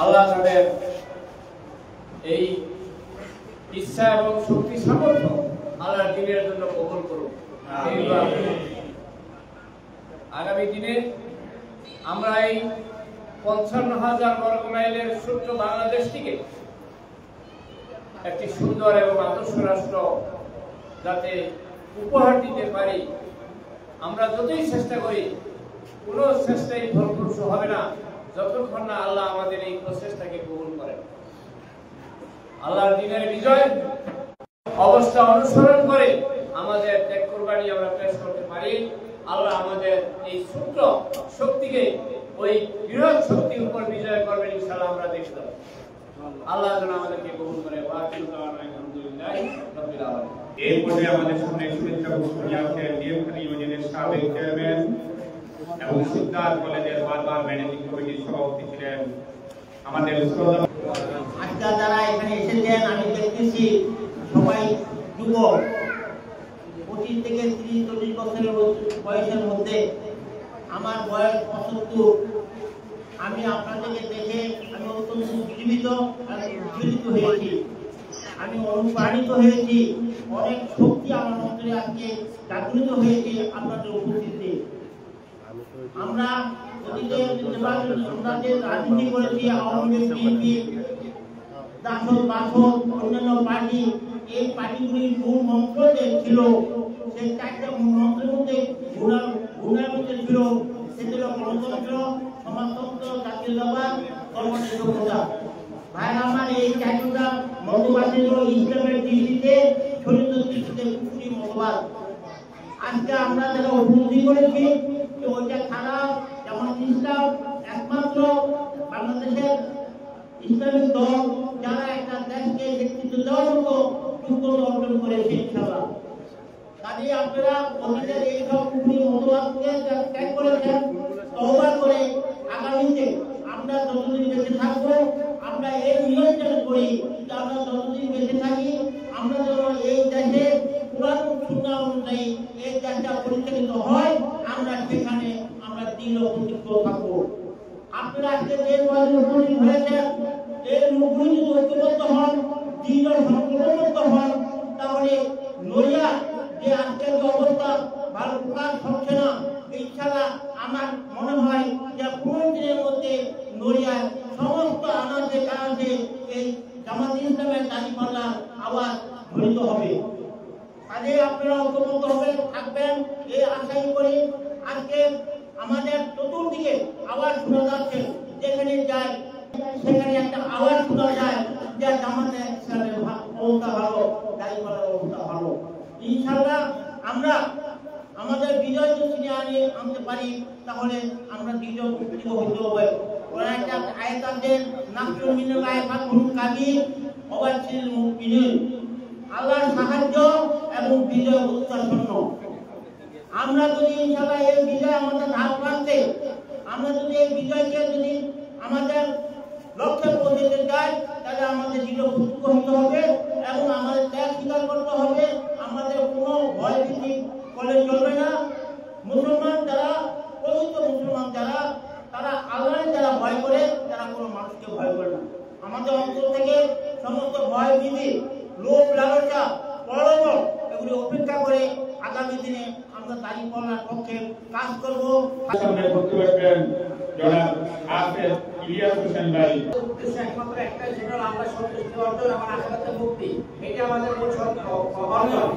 আল্লাহ তাদের এই ইচ্ছা এবং শক্তি সামর্থ্য আল্লাহ দিনের জন্য কবুল করুন। আগামী দিনে আমরা এই ৫৫,০০০ বর্গ মাইলের ছোট্ট বাংলাদেশটিকে একটি সুন্দর এবং আদর্শ রাষ্ট্র যাতে উপহার দিতে পারি, আমরা যতই চেষ্টা করি কোনো চেষ্টাই ফলপ্রসূ হবে না যতক্ষণ না আল্লাহ আমাদের এই প্রচেষ্টাকে কবুল করেন। আল্লাহর দ্বীনের বিজয় অবস্থা অনুসরণ করে আমাদের ত্যাগ কুরবানি আমরা পেশ করতে পারি। আল্লাহ আমাদের এই ছোট্ট শক্তিকে ওই বৃহৎ শক্তির উপর বিজয় করবেন ইনশাআল্লাহ আমরা দেখব। আল্লাহ যেন আমাদেরকে কবুল করে। আলহামদুলিল্লাহ রাব্বিল আলামিন। এই পর্যায়ে আমাদের সামনে শুভেচ্ছা বক্তব্য রাখছেন ডিএমখালী ইউনিয়নের সাবেক চেয়ারম্যান এবং সিদ্ধার্থ কলেজের বারবার ম্যানেজিং কমিটির সভাপতি ছিলেন আমাদের আজকে যারা এখানে এসেছেন আমি দেখতেছি সবাই যুবক, 25 থেকে 30-40 বছরের বয়সের মধ্যে। আমার বয়স 75। আমি আপনাদেরকে দেখে আমি অত্যন্ত উজ্জীবিত আর উজ্জীবিত হয়েছি, আমি অনুপ্রাণিত হয়েছি, অনেক শক্তি আমার অন্তরে আজকে জাগৃত হয়েছে আপনাদের উপস্থিতিতে। আমরা রাজনীতি করেছি, আওয়ামী লীগ, বিএনপি, জাসদ, বাসদ, অন্যান্য পার্টি, এই পার্টিগুলির মূল মন্ত্র যে ছিল সেই 4টা মূল মন্ত্রের মধ্যে ঘূর্ণার মধ্যে ছিল সেগুলো গণতন্ত্র, সমাজতন্ত্র, জাতীয়তাবাদ, ধর্মনিরপেক্ষতা। ভাই আমার এই 4টা মতবাদ ছিল ইসলামের দৃষ্টিতে, শরীয়তের দৃষ্টিতে কুফরি মতবাদ। আজকে আমরা যারা উপলব্ধি করেছি যে ওইটা খারাপ, যেমন ইসলাম একমাত্র বাংলাদেশের ইসলামিক দল যারা একটা দেশকে নেতৃত্ব দেওয়ার মতো যোগ্যতা অর্জন করেছে ইনশাআল্লাহ। কাজে আপনারা অতীতের এই সব কুফরি মতবাদকে ত্যাগ করেছেন, তওবা করে আগামীতে আমরা যতদিন বেঁচে থাকবো আমরা এই নিয়ন্ত্রণ করি যে আমরা যতদিন বেঁচে থাকি আমরা যেন এই দেশে কোরআন ও সুন্নাহ অনুযায়ী এই দেশটা পরিচালিত হয়, আমরা সেখানে আমরা দৃঢ় প্রতিজ্ঞ থাকবো। আপনারা আজকে যে উপস্থিত হয়েছেন এই লোকগুলি যদি ঐক্যবদ্ধ হন, দৃঢ় সংকল্পবদ্ধ হন, তাহলে নড়িয়া যে আজকের যে অবস্থা ভালো প্রকাশ হচ্ছে না, ইনশাআল্লাহ আমার মনে হয় যে 15 দিনের মধ্যে নড়িয়ার সমস্ত আনাচে কানাচে এই জামাত ইসলামের দাঁড়িপাল্লার আওয়াজ ধ্বনিত হবে। কাজে আপনারা ঐক্যবদ্ধ হবে থাকবেন এই আশাই করি। আজকে আমাদের চতুর্দিকে আওয়াজ শোনা যাচ্ছে, যেখানে যায় সেখানে একটা আওয়াজ শোনা যায় যে জামাতে ইসলামের অবস্থা ভালো, দাঁড়িপাল্লার অবস্থা ভালো। ইনশাআল্লাহ আমরা আমাদের বিজয় যদি আনতে পারি তাহলে আমরা বিজয় উপকৃত হতে হবে। ওরা একটা আয়াত আছে, নাসরুল মিনাল্লাহি ফাতহুন কাবীর ওয়া বাশশিরিল মুমিনিন, আল্লাহর সাহায্য এবং বিজয় উত্তরসন্ন। আমরা যদি ইনশাআল্লাহ এই বিজয় আমাদের ধার প্রান্তে, আমরা যদি এই বিজয়কে যদি আমাদের লক্ষ্যে পৌঁছতে চাই তাহলে আমাদের দৃঢ় প্রতিজ্ঞ হতে হবে এবং আমাদের ত্যাগ স্বীকার করতে হবে। আমাদের কোনো ভয় ভীতি করলে চলবে না। মুসলমান যারা, পবিত্র মুসলমান যারা, তারা আল্লাহকে যারা ভয় করে তারা কোনো মানুষকে ভয় করে না। আমাদের অন্তর থেকে সমস্ত ভয় ভীতি, লোভ লালসা, প্রলোভন এগুলি উপেক্ষা করে আগামী দিনে আমরা দাঁড়িপাল্লার পক্ষে কাজ করব। সামনে বক্তব্য রাখবেন জনাব হাফেজ ইলিয়াস হোসেন ভাই। একমাত্র একটাই, সেটা আমরা সন্তুষ্টি অর্জন, আমার আখেরাতের মুক্তি, এটা আমাদের মূল অর্জন।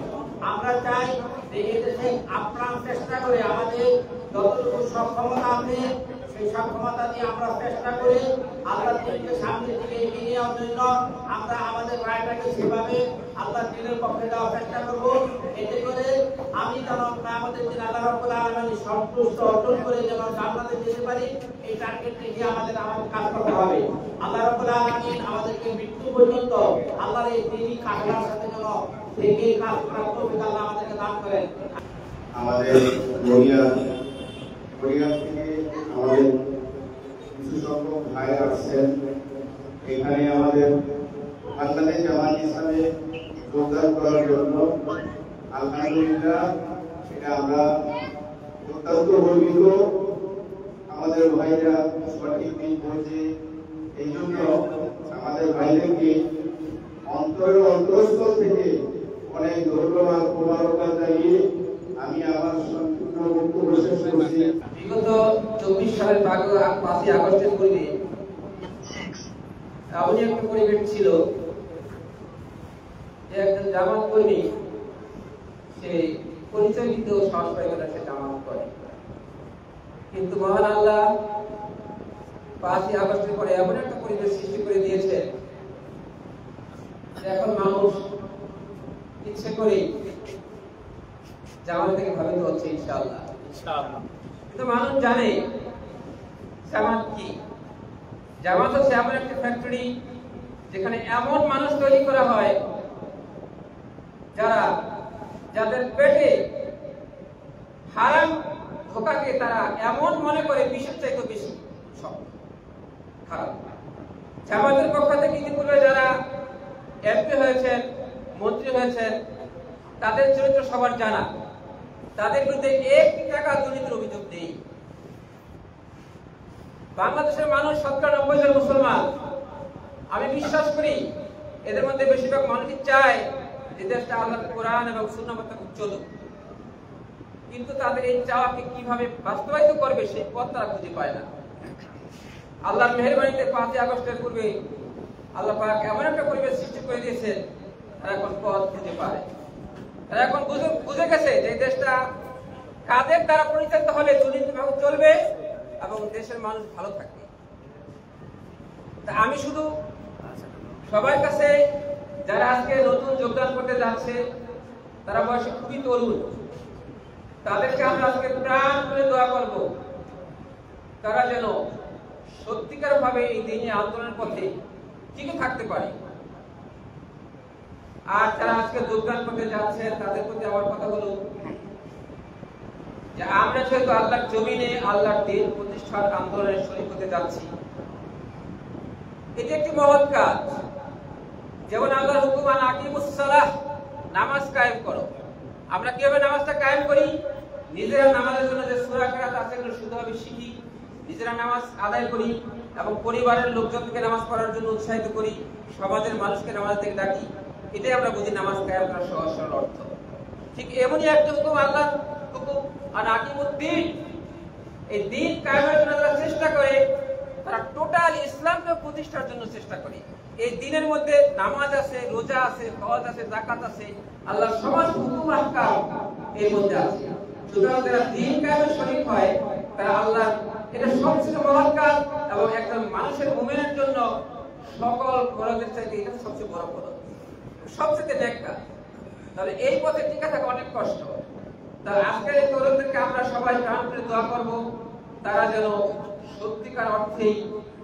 আমরা চাই যে এই দেশে আপ্রাণ চেষ্টা করে আমাদের যতটুকু সক্ষমতা আছে সেই সক্ষমতা দিয়ে আমরা চেষ্টা করি আল্লাহ দিনকে সামনের দিকে এগিয়ে নেওয়ার জন্য আমরা আমাদের রায়টাকে সেভাবে আল্লাহ দিনের পক্ষে দেওয়ার চেষ্টা করব। এতে করে আমি যেন আমাদের দিন আল্লাহ রাব্বুল আলামিন সন্তুষ্ট অর্জন করে যেন জান্নাতে যেতে পারি, এই টার্গেট নিয়ে আমাদের কাজ করতে হবে। আল্লাহ রাব্বুল আলামিন আমাদেরকে মৃত্যু পর্যন্ত আল্লাহর এই দিনই কাঠার সাথে যেন থেকে কাজ করার তৌফিক আল্লাহ আমাদেরকে দান করেন। আমাদের নড়িয়া থেকে আমাদের কিছু সংখ্যক ভাই আসছেন এখানে আমাদের বাংলাদেশ জামাত ইসলামে যোগদান করার জন্য। আলহামদুলিল্লাহ, এটা আমরা অত্যন্ত গর্বিত। আমাদের ভাইরা সঠিক দিন বলছে, এই জন্য ভাইদেরকে অন্তরের অন্তরস্থল থেকে অনেক ধন্যবাদ মোবারকবাদ জানিয়ে আমি আমার সংক্ষিপ্ত বক্তব্য শেষ করছি। বিগত 24 সালের 5ই আগস্টের পূর্বে এমন একটা পরিবেশ ছিল যে একজন জামাত কর্মী সে পরিচয় দিতেও সাহস পাইল না, সে জামাত করে। কিন্তু মহান আল্লাহ 5ই আগস্টের পরে এমন একটা পরিবেশ সৃষ্টি করে দিয়েছে এখন মানুষ ইচ্ছে করে জামাত থেকে ভাবিত হচ্ছে ইনশাআল্লাহ। কিন্তু মানুষ জানে জামাত কি। জামাত হচ্ছে এমন একটা ফ্যাক্টরি যেখানে এমন মানুষ তৈরি করা হয় যাদের পেটে হারাম ধোকাকে তারা এমন মনে করে বিষের চাইতে বেশি সব খারাপ। জামাতের পক্ষ থেকে ইতিপূর্বে যারা এমপি হয়েছেন, মন্ত্রী হয়েছেন, তাদের চরিত্র সবার জানা। তাদের বিরুদ্ধে 1 টাকা দুর্নীতির অভিযোগ নেই। বাংলাদেশের মানুষ 90% জন মুসলমান। আমি বিশ্বাস করি এদের মধ্যে বেশিরভাগ মানুষই চায় যে দেশটা আল্লাহর কোরআন এবং সুন্নাহ মোতাবেক চলুক, কিন্তু তাদের এই চাওয়াকে কিভাবে বাস্তবায়িত করবে সেই পথ তারা খুঁজে পায় না। আল্লাহর মেহেরবানিতে 5ই আগস্টের পূর্বে আল্লাহ পাক এমন একটা পরিবেশ সৃষ্টি করে দিয়েছেন, তারা এখন পথ খুঁজে পায়। তারা এখন বুঝে গেছে যে দেশটা কাদের দ্বারা পরিচালিত হলে দুর্নীতিভাবে চলবে এবং দেশের মানুষ ভালো থাকবে। তা আমি শুধু সবার কাছে যারা আজকে নতুন যোগদান করতে যাচ্ছে, তারা বয়সে খুবই তরুণ, তাদেরকে আমরা আজকে প্রাণ করে দোয়া করব তারা যেন সত্যিকার ভাবে এই দিনে আন্দোলনের পথে টিকে থাকতে পারে। আর যারা আজকে যোগদান করতে যাচ্ছে তাদের প্রতি আমার কথা হলো যে আমরা যেহেতু আল্লাহর জমিনে আল্লাহর দিন প্রতিষ্ঠার আন্দোলনে শরীক হতে যাচ্ছি, এটি একটি মহৎ কাজ। যেমন আল্লাহর হুকুম আন আকিমুস সালাহ, নামাজ কায়েম করো। আমরা কিভাবে নামাজটা কায়েম করি? নিজেরা নামাজের জন্য যে সূরা কিরাত আছে এগুলো শুদ্ধভাবে শিখি, নিজেরা নামাজ আদায় করি এবং পরিবারের লোকজনকে নামাজ পড়ার জন্য উৎসাহিত করি, সমাজের মানুষকে নামাজ থেকে ডাকি। এটাই আমরা বুঝি নামাজ কায়েম করার সহজ সরল অর্থ। ঠিক এমনই একটা হুকুম আল্লাহর হুকুম আর আকিমুদ্দিন, এই দিন কায়েমের জন্য যারা চেষ্টা করে তারা টোটাল ইসলামকে প্রতিষ্ঠার জন্য চেষ্টা করে। এই দিনের মধ্যে নামাজ আছে, রোজা আছে, হজ আছে, যাকাত আছে, আল্লাহর সমস্ত হুকুম আহকাম এর মধ্যে আছে। সুতরাং যারা দিন কায়েমের শরীক হয় তারা আল্লাহ, এটা সবচেয়ে মহৎ কাজ এবং একজন মানুষের মুমিনের জন্য সকল ফরজের চাইতে এটা সবচেয়ে বড় ফরজ, সবচেয়ে নেক কাজ। তাহলে এই পথে টিকে থাকা অনেক কষ্ট। তা আজকের এই তরুণদেরকে আমরা সবাই প্রাণ করে দোয়া করব তারা যেন সত্যিকার অর্থেই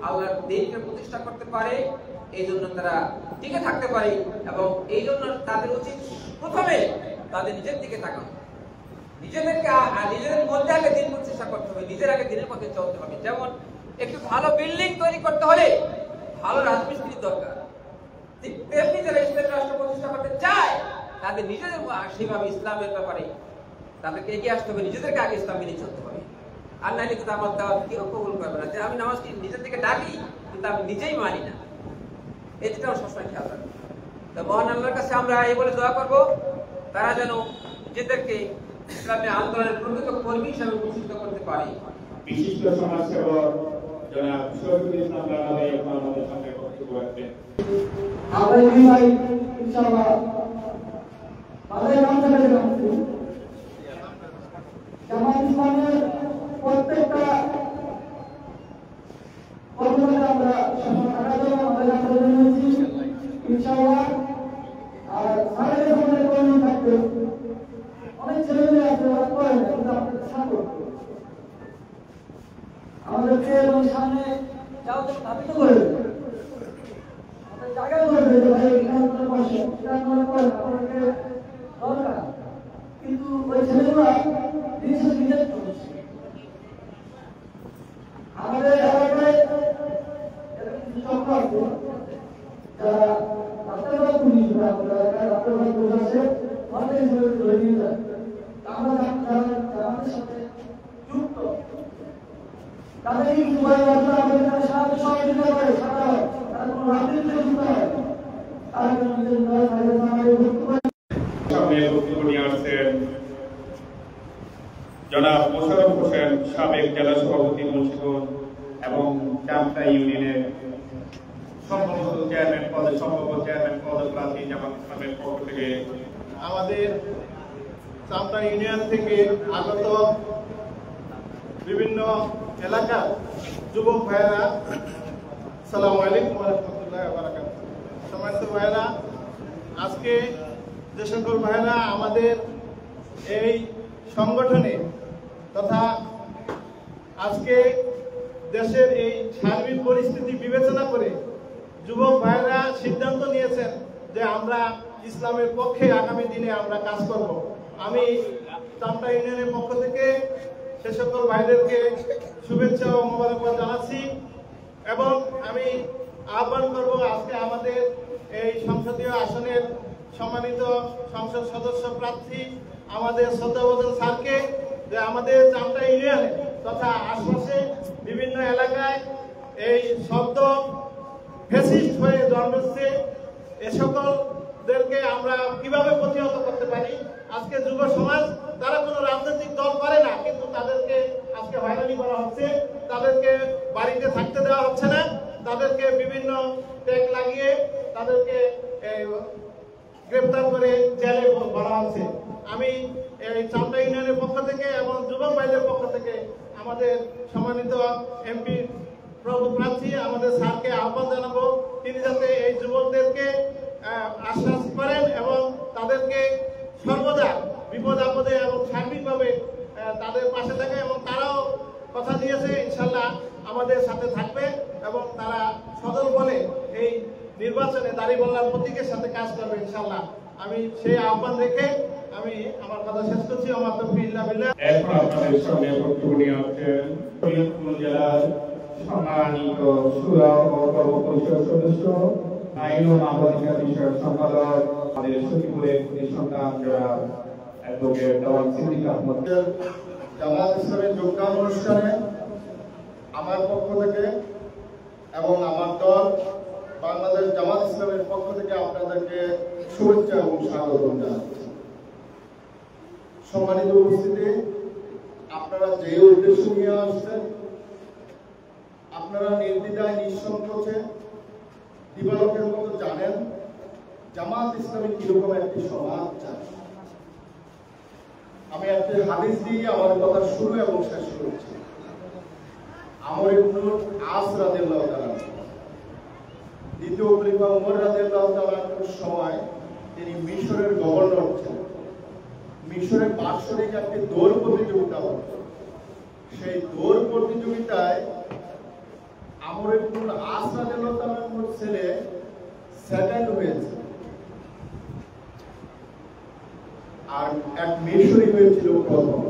আল্লাহর দিনকে প্রতিষ্ঠা করতে পারে, এই জন্য তারা টিকে থাকতে পারে। এবং এই জন্য তাদের উচিত প্রথমে তাদের নিজের দিকে তাকানো, নিজেদের মধ্যে আগে দিন প্রতিষ্ঠা করতে হবে, নিজের আগে দিনের পথে চলতে হবে। যেমন একটু ভালো বিল্ডিং তৈরি করতে হলে ভালো রাজমিস্ত্রির দরকার, ঠিক তেমনি যারা ইসলামী রাষ্ট্র প্রতিষ্ঠা করতে চায় তাদের নিজেদের সেভাবে ইসলামের ব্যাপারে তাদেরকে এগিয়ে আসতে হবে, নিজেদেরকে আগে ইসলাম মেনে চলতে হবে। আর নাইলে কিন্তু আমার দাওয়াত কেউ কবুল করবে না। যে আমি নামাজটি নিজের থেকে ডাকি কিন্তু আমি নিজেই মানি না, এটাও সবসময় খেয়াল রাখবো। তো মহান আল্লাহর কাছে আমরা এই বলে দোয়া করবো তারা যেন নিজেদেরকে ইসলামী আন্দোলনের প্রকৃত কর্মী হিসাবে প্রতিষ্ঠিত করতে পারে। বিশিষ্ট সমাজসেবক জনাব শহীদুল ইসলাম রানা ভাই আমাদের সামনে বক্তব্য রাখবেন। আমরা এই ভাই ইনশাআল্লাহ আমাদের নাম থেকে জামাত ইসলামের প্রত্যেকটা কর্মসূচি আমরা সফল করার জন্য আমাদের আন্দোলন হয়েছি ইনশাআল্লাহ। আর আমাদের সামনে কর্মী থাকবে, অনেক ছেলেমেয়ে আছে ওরা করে না, কিন্তু আমাদের সাপোর্ট আমাদেরকে এবং সামনে যাওয়ার জন্য ধাবিত করে আমাদের জায়গায় বলবে যে ভাই এখানে বসে আপনাদেরকে দরকার, কিন্তু ওই ছেলেগুলা নিজে নিজে করছে। আমাদের এলাকায় কিছু চক্র আছে যারা রাত্রেবেলা পুলিশ রাত্রেবেলা পুলিশ আছে, অনেক ধরে নিয়ে যায়। আমরা আমাদের সাথে যুক্ত তাদেরকে কিছু আমাদের সাহায্য সহযোগিতা করে, সারা হয় তারা কোনো রাত্রিতে যুক্ত হয় সামনে বক্তব্য নিয়ে আসছেন জনাব মোশাররফ হোসেন, সাবেক জেলা সভাপতি মুন্সিগঞ্জ এবং চামটা ইউনিয়নের সম্ভবত চেয়ারম্যান পদপ্রার্থী জামাত ইসলামের পক্ষ থেকে। আমাদের চামটা ইউনিয়ন থেকে আগত বিভিন্ন এলাকার যুবক ভাইয়েরা, আসসালামু আলাইকুম ওয়া রাহমাতুল্লাহি ওয়া বারাকাতুহু। সম্মানিত ভাইয়েরা, আজকে যে সকল ভাইয়েরা আমাদের এই সংগঠনে তথা আজকে দেশের এই সার্বিক পরিস্থিতি বিবেচনা করে যুবক ভাইয়েরা সিদ্ধান্ত নিয়েছেন যে আমরা ইসলামের পক্ষে আগামী দিনে আমরা কাজ করব, আমি চামটা ইউনিয়নের পক্ষ থেকে সে সকল ভাইদেরকে শুভেচ্ছা ও মোবারকবাদ জানাচ্ছি এবং আমি আহ্বান করব আজকে আমাদের এই সংসদীয় আসনের সম্মানিত সংসদ সদস্য প্রার্থী আমাদের শ্রদ্ধাভাজন স্যারকে যে আমাদের চামটা ইউনিয়নে তথা আশপাশে বিভিন্ন এলাকায় এই শব্দ ফ্যাসিস্ট হয়ে জন্মেছে, এ সকলদেরকে আমরা কিভাবে প্রতিহত করতে পারি। আজকে যুব সমাজ তারা কোনো রাজনৈতিক দল করে না, কিন্তু তাদেরকে আজকে হয়রানি করা হচ্ছে, তাদেরকে বাড়িতে থাকতে দেওয়া হচ্ছে না, তাদেরকে বিভিন্ন ট্যাগ লাগিয়ে তাদেরকে গ্রেফতার করে জেলে ভরা হচ্ছে। আমি এই চামটা ইউনিয়নের পক্ষ থেকে এবং যুবক ভাইদের পক্ষ থেকে আমাদের সম্মানিত এমপি প্রার্থী আমাদের স্যারকে আহ্বান জানাবো, তিনি যাতে এই যুবকদেরকে আশ্বাস করেন এবং তাদেরকে সর্বদা বিপদ আপদে এবং সার্বিকভাবে তাদের পাশে থাকে এবং তারাও কথা দিয়েছে ইনশাল্লাহ আমাদের সাথে থাকবে এবং তারা সদল বলে এই নির্বাচনে দাঁড়িপাল্লার প্রতীকের সাথে কাজ করবে ইনশাল্লাহ। আমি সেই আহ্বান রেখে আমি আমার কথা শেষ করছি। আমার তৌফিক ইল্লা বিল্লাহ। এরপর আপনাদের সামনে বক্তব্য নিয়ে আসছেন ফরিদপুর জেলার সম্মানিত সুরা ও কর্ম পরিষদ সদস্য, আইন ও মানবাধিকার বিষয়ক সম্পাদক, আমাদের সখীপুরের সন্তান যারা অ্যাডভোকেট দাওয়াত সিদ্দিক আহমদ। জামাত ইসলামের যোগদান অনুষ্ঠানে আমার পক্ষ থেকে এবং আমার দল বাংলাদেশ জামাত ইসলামের পক্ষ থেকে আপনাদেরকে শুভেচ্ছা এবং স্বাগত জানাচ্ছি। সম্মানিত উপস্থিতি, আপনারা যে উদ্দেশ্য নিয়ে আসছেন, আপনারা নির্দ্বিধায় নিঃসংকোচে দিবালোকের মতো জানেন জামাত ইসলামী কিরকম একটি সমাজ চায়। আমি একটি হাদিস দিয়ে আমার কথা শুরু এবং শেষ করেছি। আমর ইবনে আস রাদিয়াল্লাহু তাআলা দ্বিতীয় খলিফা ওমর রাদিয়াল্লাহু তাআলার সময় তিনি মিশরের গভর্নর ছিলেন। মিশরের বাৎসরিক একটি দৌড় প্রতিযোগিতা হতো। সেই দৌড় প্রতিযোগিতায় আমর ইবনে আস রাদিয়াল্লাহু তাআলার ছেলে সেকেন্ড হয়েছে আর এক মিশরি হয়েছিল প্রথম।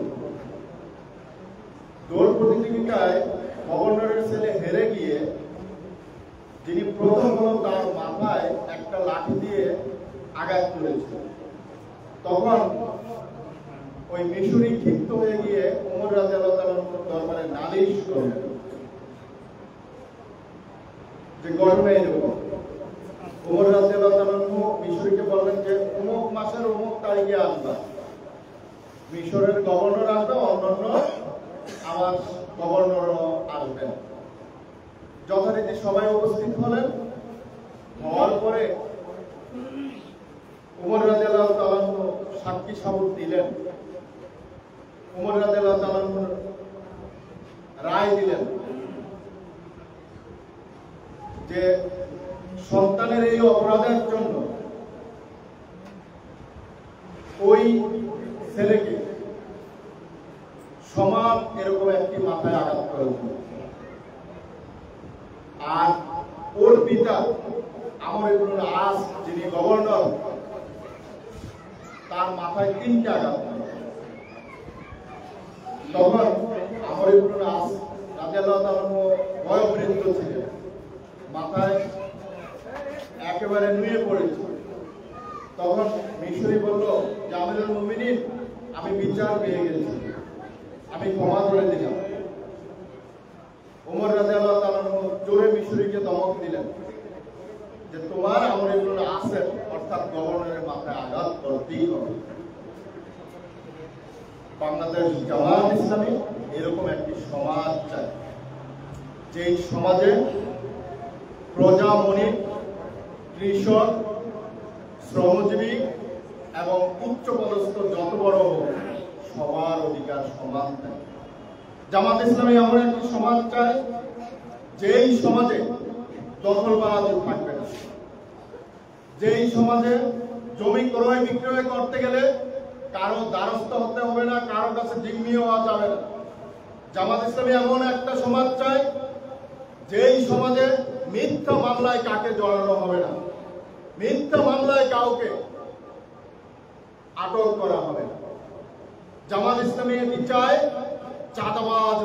দৌড় প্রতিযোগিতায় গভর্নরের ছেলে হেরে গিয়ে যিনি প্রথম হল তার মাথায় একটা লাঠি দিয়ে আঘাত করেছিল। তখন ওই মিশরি ক্ষিপ্ত হয়ে গিয়ে ওমর রাদিয়াল্লাহু তাআলার দরবারে নালিশ করলেন যে ঘটনা এরকম। ওমর রাদিয়াল্লাহু তাআলা মিশরীকে বললেন যে অমুক মাসের অমুক তারিখে আসবা, মিশরের গভর্নর আসবে, অন্যান্য আমার গভর্নরও আসবেন। যথারীতি সবাই উপস্থিত হলেন। হওয়ার পরে ওমর রাদিয়াল্লাহু তাআলা সাক্ষী শপথ দিলেন। ওমর রাদিয়াল্লাহু তাআলা রায় দিলেন যে সন্তানের এই অপরাধের জন্য ওই ছেলেকে সমান এরকম একটি মাথায় আঘাত করা হলো। আর ওর পিতা আমর ইবনে আস যিনি গভর্নর, তার মাথায় 3টা আঘাত। তখন আমর ইবনে আস রাদিয়াল্লাহু তাআলা বয়োবৃদ্ধ ছিলেন, মাথায় একেবারে নুয়ে পড়েছে। তখন মিশরি বলল যে আমিরুল মুমিনিন, আমি বিচার পেয়ে গেছি, আমি ক্ষমা করে দিলাম। ওমর রাদিয়াল্লাহু তাআলা জোরে মিশরীকে ধমক দিলেন যে তোমার আমর ইবনে আসের অর্থাৎ গভর্নরের মাথায় আঘাত করতেই হবে। বাংলাদেশ জামাত ইসলামী এরকম একটি সমাজ চায়, যেই সমাজে প্রজা মনিব, কৃষক, শ্রমজীবী এবং উচ্চপদস্থ যত বড় হোক সবার অধিকার সমান থাকে। জামাত ইসলামী এমন একটি সমাজ চায় যেই সমাজে দখলবাজি থাকবে না, যেই সমাজে জমি ক্রয় বিক্রয় করতে গেলে কারো দ্বারস্থ হতে হবে না, কারো কাছে জিম্মি হওয়া যাবে না। জামাত ইসলামী এমন একটা সমাজ চায় যেই সমাজে মিথ্যা মামলায় কাকে জড়ানো হবে না, মিথ্যা মামলায় কাউকে আটক করা হবে না। জামাত ইসলামী এটি চায় চাঁদাবাজ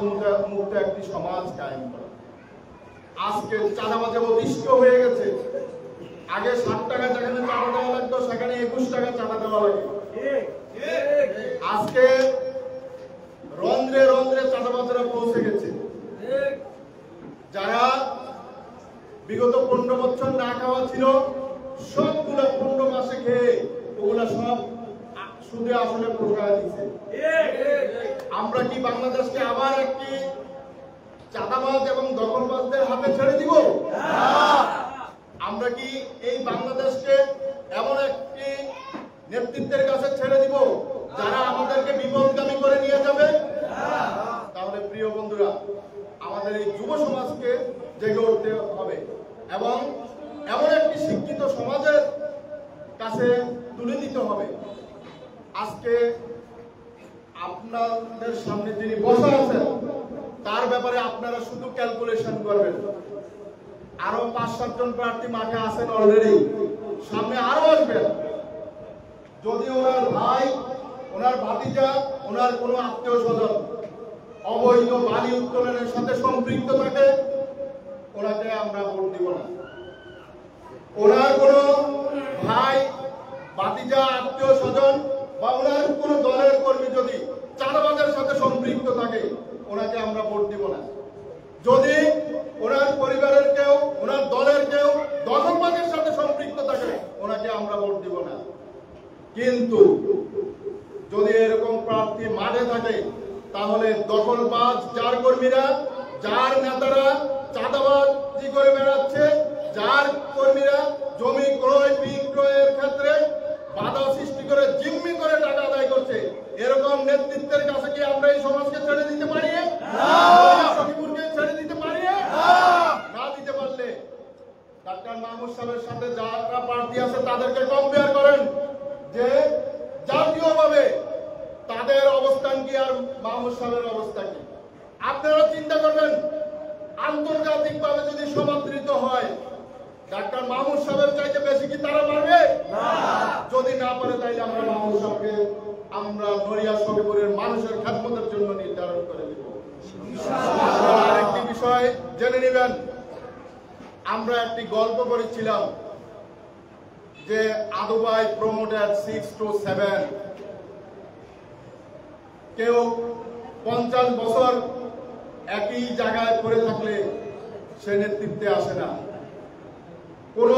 মুক্ত একটি সমাজ কায়েম করা। আজকে চাঁদাবাজে অতিষ্ঠ হয়ে গেছে। আগে 60 টাকা যেখানে চাঁদা দেওয়া লাগতো সেখানে 21 টাকা চাঁদা দেওয়া লাগে। আজকে রন্ধ্রে রন্ধ্রে চাঁদাবাজরা পৌঁছে গেছে। যারা বিগত 15 বছর না খাওয়া ছিল সবগুলা 15 মাসে খেয়ে ওগুলা সব সুদে আসলে প্রকাশ দিচ্ছে। আমরা কি বাংলাদেশকে আবার একটি চাঁদাবাজ এবং দখলবাজদের হাতে ছেড়ে দিব? আমরা কি এই বাংলাদেশকে এমন একটি নেতৃত্বের কাছে ছেড়ে দিব যারা আমাদেরকে বিপদগামী করে নিয়ে যাবে? তাহলে প্রিয় বন্ধুরা, আমাদের এই যুব সমাজকে জেগে উঠতে হবে এবং এমন একটি শিক্ষিত সমাজের কাছে তুলে দিতে হবে। আজকে আপনাদের সামনে যিনি বসা আছেন তার ব্যাপারে আপনারা শুধু ক্যালকুলেশন করবেন। আরো 5-7 জন প্রার্থী মাঠে আছেন অলরেডি, সামনে আরো আসবেন। যদি ওনার ভাই, ওনার ভাতিজা, ওনার কোনো আত্মীয় স্বজন অবৈধ বালি উত্তোলনের সাথে সম্পৃক্ত থাকে, ওনাকে আমরা ভোট দিব না। ওনার কোনো ভাই, ভাতিজা, আত্মীয় স্বজন বা ওনার কোনো দলের কর্মী যদি চাঁদাবাজের সাথে সম্পৃক্ত থাকে, ওনাকে আমরা ভোট দিব না। যদি ওনার পরিবারের কেউ, ওনার দলের কেউ দখলবাজের সাথে সম্পৃক্ত থাকে, ওনাকে আমরা ভোট দিব না। কিন্তু যদি এরকম প্রার্থী মাঠে থাকে তাহলে দখলবাজ যার কর্মীরা, যার নেতারা চাঁদাবাজি করে বেড়াচ্ছে, যার কর্মীরা জমি ক্রয় বিক্রয়ের ক্ষেত্রে বাধা সৃষ্টি করে জিম্মি করে টাকা আদায় করছে, এরকম নেতৃত্বের কাছে কি আমরা এই সমাজকে ছেড়ে দিতে পারি? সখীপুরকে ছেড়ে দিতে পারি? না দিতে পারলে ডাক্তার মাহমুদ সাহেবের সাথে যারা প্রার্থী আছে তাদেরকে কম্পেয়ার করেন যে জাতীয়ভাবে তাদের অবস্থান কি আর মাহমুদ সাহেবের অবস্থা কি। আপনারা চিন্তা করবেন, আন্তর্জাতিকভাবে যদি সমাদৃত হয় ডাক্তার মাহমুদ সাহেবের চাইতে বেশি কি তারা পারবে? যদি না পারে তাইলে আমরা মাহমুদ সাহেবকে আমরা নড়িয়া সখীপুরের মানুষের খেদমতের জন্য নির্ধারণ করে দিব। আরেকটি বিষয় জেনে নেবেন, আমরা একটি গল্প করেছিলাম যে আদুবাই প্রমোটেড 6 to 7। কেউ 50 বছর একই জায়গায় পড়ে থাকলে সে নেতৃত্বে আসে না। কোন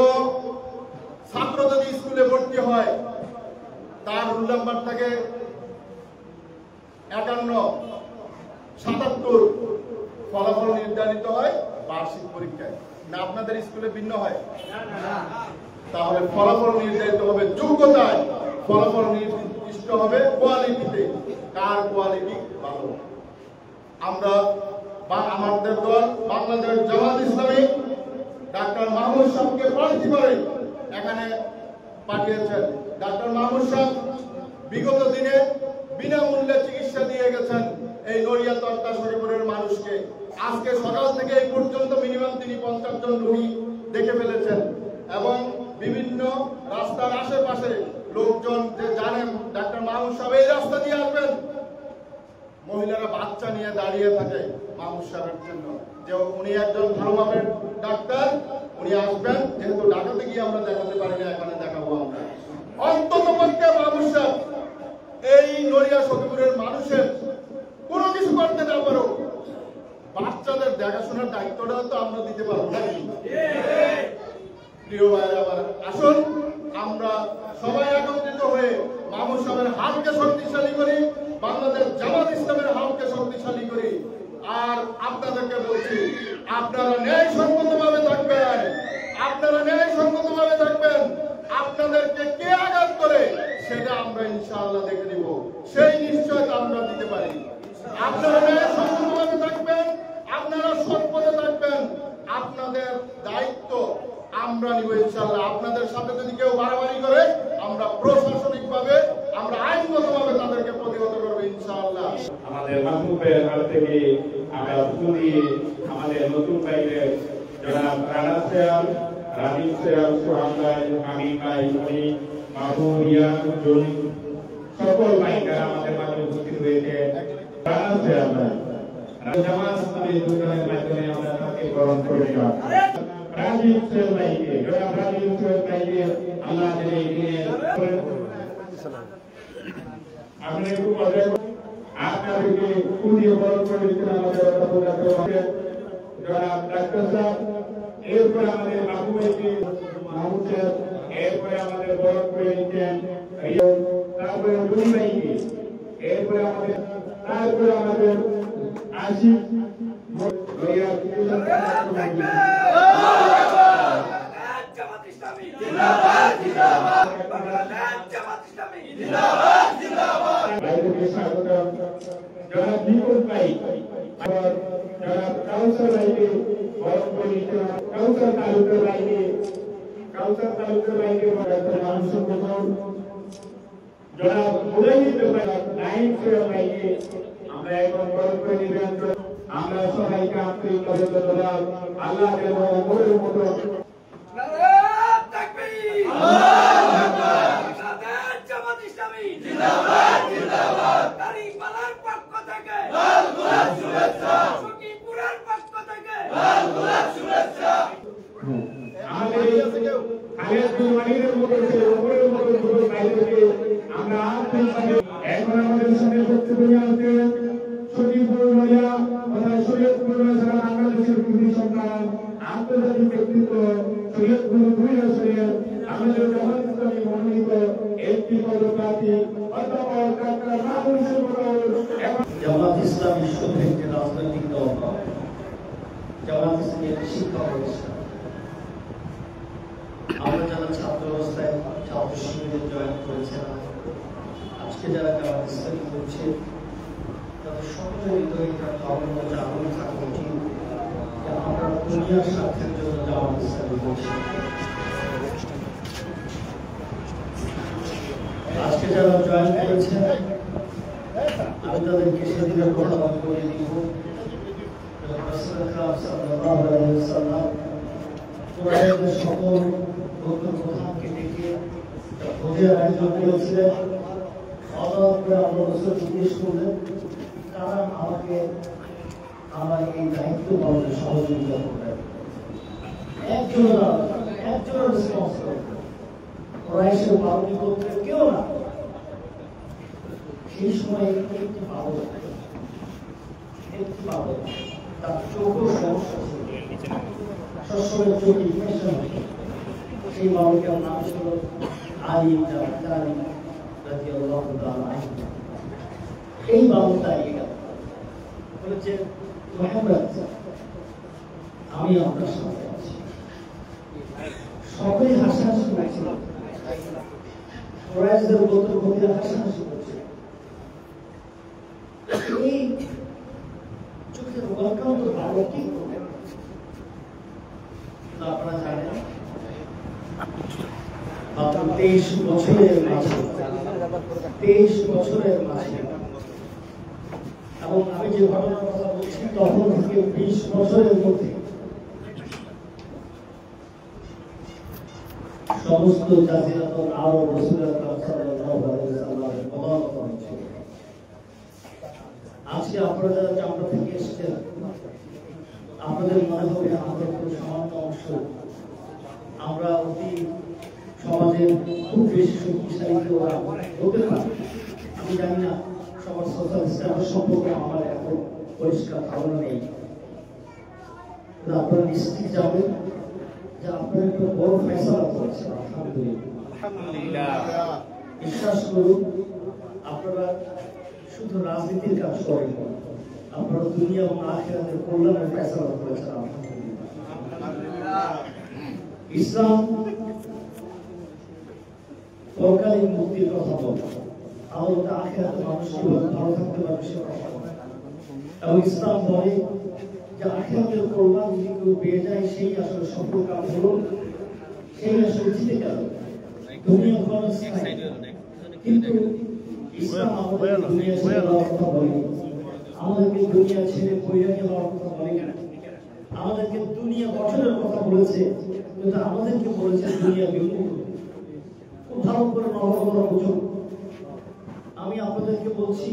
ছাত্র যদি স্কুলে ভর্তি হয় তার রোল নাম্বার থাকে 51, 77, ফলাফল নির্ধারিত হয় বার্ষিক পরীক্ষায়। না আপনাদের স্কুলে ভিন্ন হয়? তাহলে ফলাফল নির্ধারিত হবে যোগ্যতায়, ফলাফল নির্দিষ্ট হবে কোয়ালিটিতে, কার কোয়ালিটি ভালো। আমরা আমাদের দল বাংলাদেশ জামাত ইসলামী ডাক্তার মাহমুদ সাহেবকে প্রার্থী করে এখানে পাঠিয়েছেন। ডাক্তার মাহমুদ সাহেব বিগত দিনে বিনামূল্যে চিকিৎসা দিয়ে গেছেন এই নড়িয়া তক্তা শরীফপুরের মানুষকে। আজকে সকাল থেকে এই পর্যন্ত মিনিমাম তিনি 50 জন রোগী দেখে ফেলেছেন এবং বিভিন্ন রাস্তার আশেপাশে লোকজন যে জানেন ডাক্তার মাহমুদ সাহেব এই রাস্তা দিয়ে আসবেন, মহিলারা বাচ্চা নিয়ে দাঁড়িয়ে থাকে মাহমুদ সাহেবের জন্য যে উনি একজন ভালো মাপের ডাক্তার, উনি আসবেন। যেহেতু ঢাকাতে গিয়ে আমরা দেখাতে পারি না, এখানে দেখাবো আমরা। অন্তত পক্ষে মাহমুদ সাহেব এই নড়িয়া সখীপুরের মানুষের কোনো কিছু করতে না পারো, বাচ্চাদের দেখাশোনার দায়িত্বটা তো আমরা দিতে পারবো না। প্রিয় ভাইরা, আবার আসুন আমরা হাতকে শক্তিশালী করি, বাংলাদেশ জামাত ইসলামের হাতকে শক্তিশালী করি। আর আপনাদেরকে বলছি, আপনারা ন্যায়সঙ্গতভাবে থাকবেন, আপনারা ন্যায়সঙ্গতভাবে থাকবেন। আপনাদেরকে কে আঘাত করে সেটা আমরা ইনশাআল্লাহ দেখে নিব, সেই নিশ্চয়তা আমরা দিতে পারি। আপনারা ন্যায়সঙ্গতভাবে থাকবেন, আপনারা সৎ পথে থাকবেন, আপনাদের দায়িত্ব আমরা নিব ইনশাআল্লাহ। আপনাদের সাথে যদি কেউ বাড়াবাড়ি করে, আমরা প্রশাসনিকভাবে, আমরা আইনগতভাবে তাদেরকে প্রতিহত করবো ইনশাআল্লাহ। আমাদের মাহবুবের হাত থেকে আমরা শুনি আমাদের নতুন বাইরের যারা রানা সেয়াল, রাজীব সেয়াল, সোহান ভাই, আমিন ভাই, উনি মাহবুবিয়া, জনি সকল বাইকার আমাদের মাঝে উপস্থিত হয়েছে। রানা সেয়াল ভাই জামাত ইসলামের দুজনের মাধ্যমে আমরা তাকে গ্রহণ করে নিলাম। রাজীব সেয়াল ভাইকে, যারা রাজীব সেয়াল ভাইকে আল্লাহ দিনে আপনি একটু পর্যায়ে আপনাদেরকে পুঁজিয়ে বরণ করে দিচ্ছেন আমাদের যারা ডাক্তার সাহেব, এরপরে আমাদের মাহবুবকে মাহবুব সাহেব, এরপরে আমাদের বরণ করে দিচ্ছেন, তারপরে রুমি ভাইকে, এরপরে আমাদের আশিক যারা বিপুল ভাই, যারা কাউসার ভাইকে বরণ করে দিচ্ছেন, কাউসার তালুকের ভাইকে মানুষ যারা মুজাহিদ নাইম ভাইকে আমরা এখন বরণ করে দিবেন। আমরা সবাইকে আন্তরিকভাবে ধন্যবাদ। আল্লাহ যেন ওমরের মতো এখন আমাদের সঙ্গে বক্তব্য নিয়ে আসবেন সচিবপুর মহিলা তথা শরীয়তপুর বাংলাদেশের কৃষি সন্তান, আন্তর্জাতিক ব্যক্তিত্ব, শরীয়তপুর 2 আসনের আমাদের জামাত ইসলামী মনোনীত একটি পদপ্রার্থী অধ্যাপক ডাক্তার মাহমুদ হোসেন। জামাত ইসলামী শুধু একটি রাজনৈতিক দল নয়, জামাত ইসলামী একটি শিক্ষা প্রতিষ্ঠান। আমরা যারা ছাত্র অবস্থায় ছাত্র শিবিরে জয়েন করেছিলাম, আজকে যারা জামাত ইসলামী করছে, তাদের সকলের হৃদয়ে একটা ধর্ম জাগরণ থাকা উচিত যে আমরা দুনিয়ার স্বার্থের জন্য জামাত ইসলামী করছি। আজকে যারা জয়েন করেছেন, আমি তাদেরকে সেদিনের ঘটনা করে দিব। সকল প্রধানকে ডেকে ভোজের আয়োজন করেছিলেন। জিজ্ঞেস করলেন তারা আমাকে আমার এই দায়িত্ব পালনে সহযোগিতা করবেন। একজনের রেসপন্সিবল, ওরা এসে পালন করতে কেউ না। সেই সময় একটি পাবো তার চোখও সমস্যা ছিল, সবসময় চোখ ইনফেকশন হতো। সেই বাবুকে নাম ছিল এই বাবু দাঁড়িয়ে গেল, বলেছে আমি আপনার সাথে আছি। সকলে হাসাহাসি করছিল, হাসাহাসি করছে। এই চোখের ওয়েলকাম তো ভালো, ঠিক আপনারা জানেন মাত্র 23 বছরের মাঝে এবং আমি যে ঘটনার কথা বলছি তখন থেকে 20 বছরের মধ্যে সমস্ত জাজিরাতুল আরব রাসূলুল্লাহ সাল্লাল্লাহু আলাইহি ওয়াসাল্লামের প্রধানত ছিল। আজকে আপনারা যারা চামড়া থেকে এসেছেন, আপনাদের মনে হবে আমাদের খুব সামান্য অংশ, আমরা অতি সমাজের খুব বেশি শক্তিশালী হতে পারি। আমি জানি না সবার সোশ্যাল স্ট্যাটাস সম্পর্কে আমার এখন পরিষ্কার ধারণা নেই, আপনারা নিশ্চিত যাবেন যে আপনারা একটা বড় ফেসলা করেছেন। আলহামদুলিল্লাহ, বিশ্বাস করুন আপনারা শুধু রাজনীতির কাজ করেন, আপনারা দুনিয়া এবং আখিরাতের কল্যাণের ফয়সালা করেছেন। ইসলাম পরকালীন মুক্তির কথা বলে, আমাদের আখিরাতে মানুষ কিভাবে ভালো থাকতে পারবে সে কথা বলে। এবং ইসলাম বলে যে আখিরাতের কল্যাণ যদি কেউ পেয়ে যায় সেই আসলে সফল কাজ হলো, সেই আসলে জিতে গেল। দুনিয়া ভালো কিন্তু ইসলাম আমাদের দুনিয়া ছেড়ে যাওয়ার কথা বলে, আমাদেরকে দুনিয়া ছেড়ে বৈরাগী হওয়ার কথা বলে না, আমাদেরকে দুনিয়া গঠনের কথা বলেছে, কিন্তু আমাদেরকে বলেছে দুনিয়া বিমুখ। খুব ভালো করে নবগণ বুঝুন। আমি আপনাদেরকে বলছি,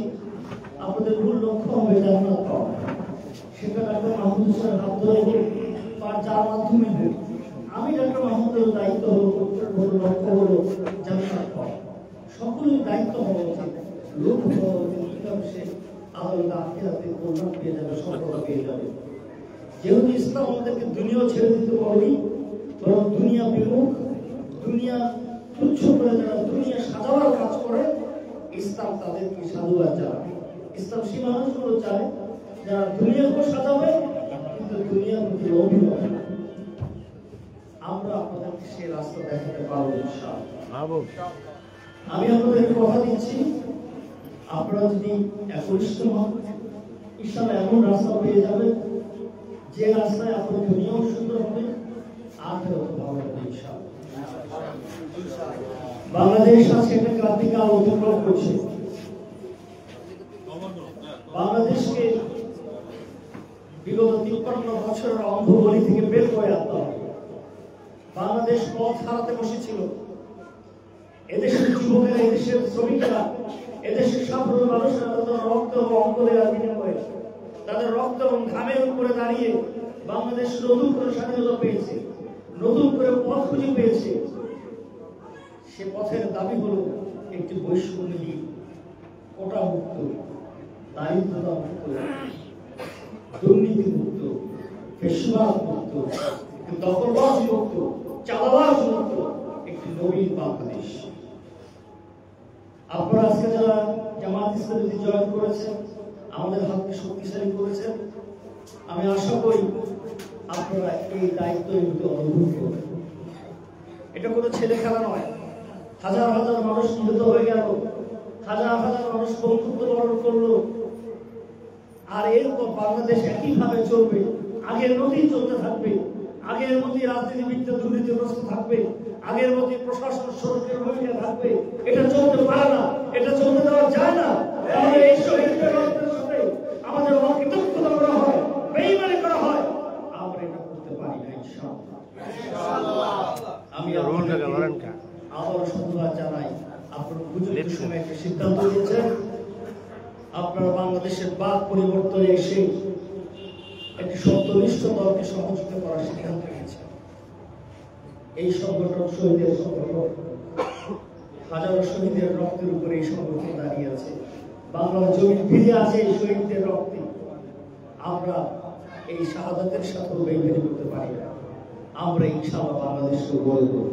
আপনাদের মূল লক্ষ্য হবে জান্নাত পাওয়া। সেটা ডাক্তার মাহমুদ হোসেনের হাত ধরে বা যার মাধ্যমে হোক, আমি ডাক্তার মাহমুদের দায়িত্ব হলো লক্ষ্য হলো জান্নাত পাওয়া। সকলের দায়িত্ব হওয়া উচিত, লক্ষ্য হওয়া উচিত কিভাবে সে আদালতে আখিরাতে কল্যাণ পেয়ে যাবে, সফলতা পেয়ে যাবে। যেহেতু ইসলাম আমাদেরকে দুনিয়া ছেড়ে দিতে বলেনি, বরং দুনিয়া বিমুখ, দুনিয়া তুচ্ছ করে যারা দুনিয়া সাজাবার কাজ করে, ইসলাম তাদেরকে সাধুবাদ জানায়। ইসলাম সেই মানুষগুলো চায় যারা দুনিয়াকে সাজাবে কিন্তু দুনিয়ার প্রতি লোভী হবে। আমরা আপনাদেরকে সেই রাস্তা দেখাতে পারবো ইনশাআল্লাহ। আমি আপনাদেরকে কথা দিচ্ছি, আপনারা যদি একনিষ্ঠ হন, ইনশাআল্লাহ এমন রাস্তা পেয়ে যাবেন যে রাস্তায় আপনার দুনিয়াও সুন্দর হবে, আখিরাতও ভালো হবে ইনশাআল্লাহ। বাংলাদেশ আজকে একটা ক্রান্তিকাল অতিক্রম করছে। বাংলাদেশকে বিগত 53 বছরের অন্ধগলি থেকে বের করে আনতে হবে। বাংলাদেশ পথ হারাতে বসেছিল। এদেশের যুবকেরা, এদেশের শ্রমিকরা, এদেশের সাধারণ মানুষেরা তাদের রক্ত এবং অঙ্গ দেওয়ার বিনিময়ে, তাদের রক্ত এবং ঘামের উপরে দাঁড়িয়ে বাংলাদেশ নতুন করে স্বাধীনতা পেয়েছে, নতুন করে পথ খুঁজে পেয়েছে। সে পথের দাবি হলো একটি বৈষম্যহীন, কোটা মুক্ত, দারিদ্রতা মুক্ত, দুর্নীতি মুক্ত, ফেসিবাদ মুক্ত, দখলবাজ মুক্ত, চাঁদাবাজ মুক্ত একটি নবীন বাংলাদেশ। আপনারা আজকে যারা জামাত ইসলামী জয়েন করেছেন, আমাদের হাতকে শক্তিশালী করেছেন, আমি আশা করি আপনারা এই দায়িত্ব অনুভব করবেন। এটা কোনো ছেলে খেলা নয়। হাজার হাজার মানুষ নিহত হয়ে গেল, হাজার হাজার মানুষ বন্ধুত্ব বরণ করলো, আর এরপর বাংলাদেশ একইভাবে চলবে, আগের মতোই চলতে থাকবে, আগের মতোই রাজনীতিবিদরা দুর্নীতিগ্রস্ত থাকবে, আগের মতোই প্রশাসন সরকারের ভূমিকা থাকবে। এটা চলতে পারে না, এটা চলতে দেওয়া যায় না। তাহলে এই শহীদদের রক্তের সাথে আমাদের অকৃতজ্ঞতা করা হয়, বেঈমানি করা হয়, আমরা এটা করতে পারি না ইনশাআল্লাহ। আমি আবার ধন্যবাদ জানাই। আপনারা উপযুক্ত সময়ে একটা সিদ্ধান্ত নিয়েছেন। আপনারা বাংলাদেশের বাক পরিবর্তনে এসে একটি সত্যনিষ্ঠ দলকে সহযোগিতা করার সিদ্ধান্ত নিয়েছেন। এই সংগঠন শহীদের সংগঠন, হাজারো শহীদের রক্তের উপরে এই সংগঠন দাঁড়িয়ে আছে। বাংলার জমি ভিজে আছে এই শহীদদের রক্তে। আমরা এই শাহাদাতের সাথে বেইমানি করতে পারি না। আমরা ইনশাআল্লাহ বাংলাদেশকে গড়ে তুলব।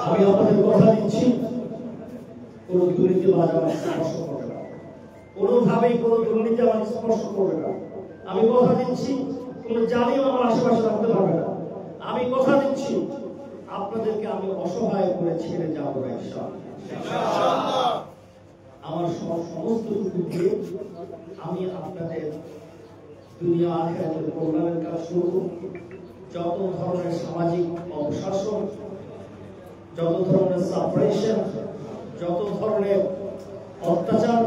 আমি আপনাদের কথা দিচ্ছি, কোন দুর্নীতিবাজ আমার স্পর্শ করবে না, কোনোভাবেই কোনো দুর্নীতি আমার স্পর্শ করবে না। আমি কথা দিচ্ছি, কোন জালিম আমার আশেপাশে রাখতে পারবে না। আমি কথা দিচ্ছি, আপনাদেরকে আমি অসহায় করে ছেড়ে যাবো না ইনশাআল্লাহ। আমার সমস্ত টুকু দিয়ে আমি আপনাদের দুনিয়া আখিরাতের কল্যাণের কাজ করব। যত ধরনের সামাজিক অপশাসন, যত ধরনের সাপ্রেশন, যত ধরনের অত্যাচার,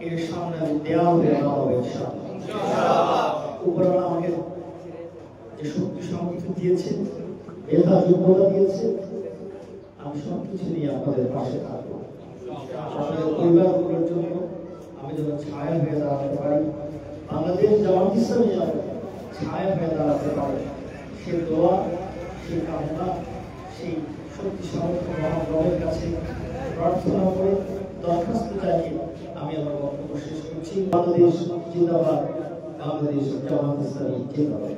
এর সামনে আমি দেওয়া হয়ে দাঁড়াবো ইনশাআল্লাহ। উপরওয়ালা আমাকে যে শক্তি সামর্থ্য দিয়েছে, মেধা যোগ্যতা দিয়েছে, আমি সবকিছু নিয়ে আপনাদের পাশে থাকবো। আপনাদের পরিবারগুলোর জন্য আমি যেন ছায়া হয়ে দাঁড়াতে পারি, বাংলাদেশ জামাত ইসলামী যেন ছায়া হয়ে দাঁড়াতে পারে, সে দোয়া, সেই কামনা, সেই শক্তি সামর্থ্য মহাপ্রভুর কাছে প্রার্থনা করে দরখাস্ত জানিয়ে আমি আমার বক্তব্য শেষ করছি। বাংলাদেশ জিন্দাবাদ, বাংলাদেশ জামাত ইসলামী জিন্দাবাদ।